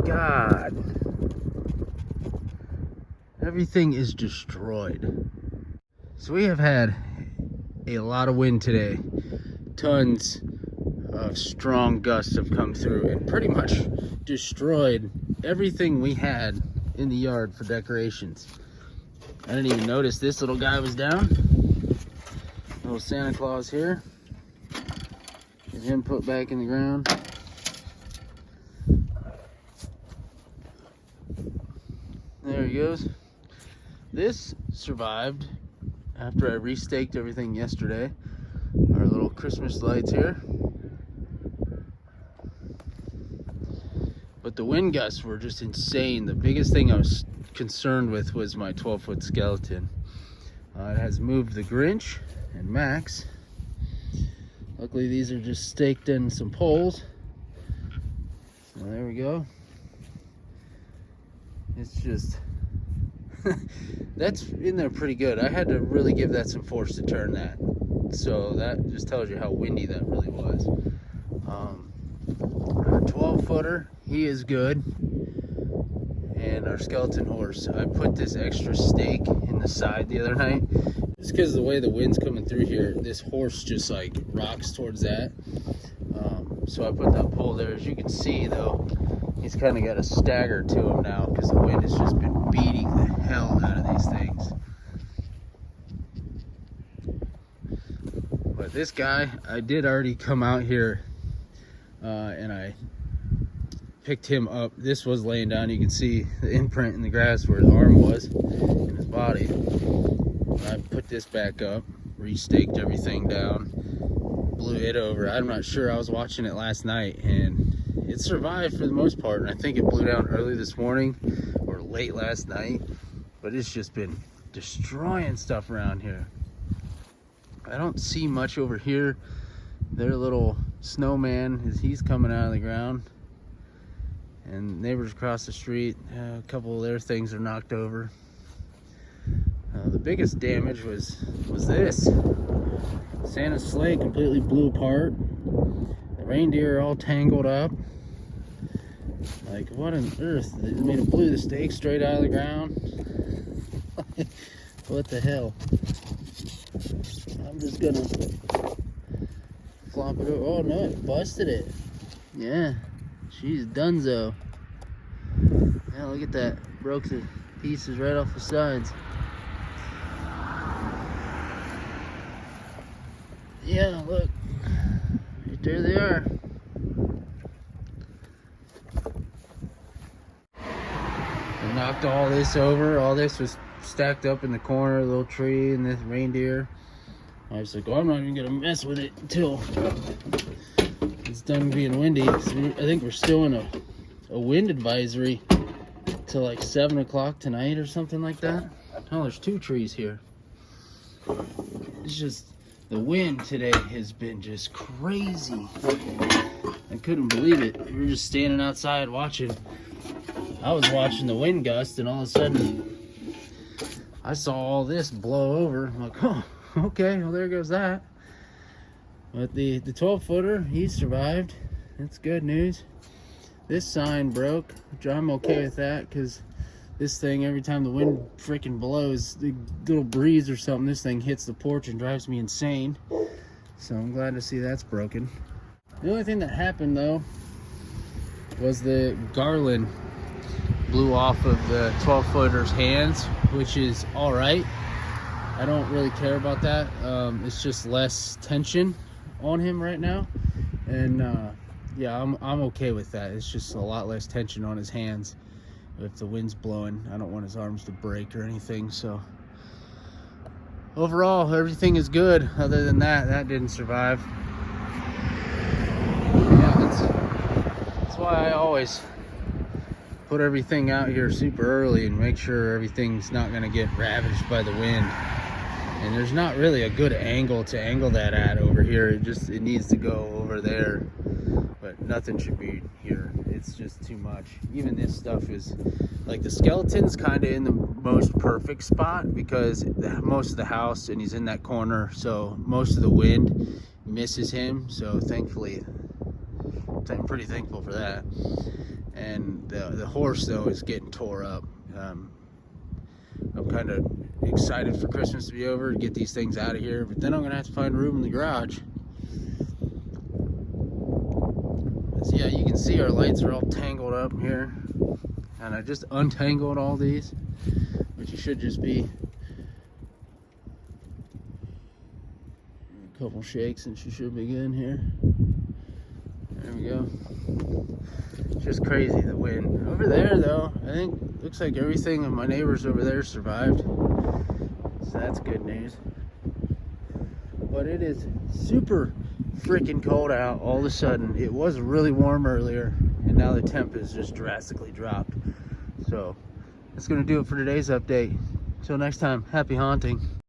God. Everything is destroyed. So we have had a lot of wind today. Tons of strong gusts have come through and pretty much destroyed everything we had in the yard for decorations. I didn't even notice this little guy was down. Little Santa Claus here. Get him put back in the ground. There he goes. This survived after I restaked everything yesterday. Our little Christmas lights here. But the wind gusts were just insane. The biggest thing I was concerned with was my 12-foot skeleton. It has moved the Grinch and Max. Luckily these are just staked in some poles. So there we go. It's just that's in there pretty good. I had to really give that some force to turn that. So that just tells you how windy that really was. Our 12-footer, he is good. And our skeleton horse, I put this extra stake in the side the other night. Just because the way the wind's coming through here, this horse just like rocks towards that. So I put that pole there. As you can see though, he's kind of got a stagger to him now because the wind has just been beating the hell out of these things. But this guy, I did already come out here and I picked him up. This was laying down. You can see the imprint in the grass where his arm was and his body. I put this back up, restaked everything down, blew it over. I'm not sure. I was watching it last night and it survived for the most part. And I think it blew down early this morning or late last night. But it's just been destroying stuff around here. I don't see much over here. Their little snowman, he's coming out of the ground. And neighbors across the street, a couple of their things are knocked over. The biggest damage was this. Santa's sleigh completely blew apart. The reindeer are all tangled up. Like, what on earth? I mean, it blew the stake straight out of the ground. What the hell? I'm just gonna flop it over. Oh no, it busted it. Yeah, she's donezo. Yeah, look at that. Broke the pieces right off the sides. Yeah, look. Right there they are. I knocked all this over. All this was stacked up in the corner, a little tree and this reindeer. I was like, oh, I'm not even gonna mess with it until it's done being windy. I think we're still in a wind advisory till like 7 o'clock tonight or something like that. Oh, there's 2 trees here. It's just, the wind today has been just crazy. I couldn't believe it. We were just standing outside watching. I was watching the wind gust and all of a sudden I saw all this blow over. I'm like, oh, okay, well there goes that. But the 12-footer, he survived. That's good news. This sign broke, which I'm okay with that because this thing, every time the wind freaking blows, the little breeze or something, this thing hits the porch and drives me insane. So I'm glad to see that's broken. The only thing that happened though was the garland blew off of the 12-footer's hands, which is all right. I don't really care about that. It's just less tension on him right now, and yeah, I'm okay with that. It's just a lot less tension on his hands. If the wind's blowing, I don't want his arms to break or anything. So overall, everything is good. Other than that didn't survive. Yeah, that's why I always put everything out here super early and make sure everything's not going to get ravaged by the wind. And there's not really a good angle to angle that at over here. It needs to go over there, but nothing should be here. It's just too much. Even this stuff is like, the skeleton's kind of in the most perfect spot because most of the house, and he's in that corner, so most of the wind misses him. So thankfully I'm pretty thankful for that. And the horse, though, is getting tore up. I'm kind of excited for Christmas to be over, to get these things out of here, but then I'm gonna have to find room in the garage. So yeah, you can see our lights are all tangled up here, and I just untangled all these, which you should just be a couple shakes and she should be good here. There we go. Just crazy, the wind. Over there, though, I think looks like everything of my neighbors over there survived, so that's good news. But it is super freaking cold out all of a sudden. It was really warm earlier, and now the temp has just drastically dropped. So that's gonna do it for today's update. Until next time, happy haunting.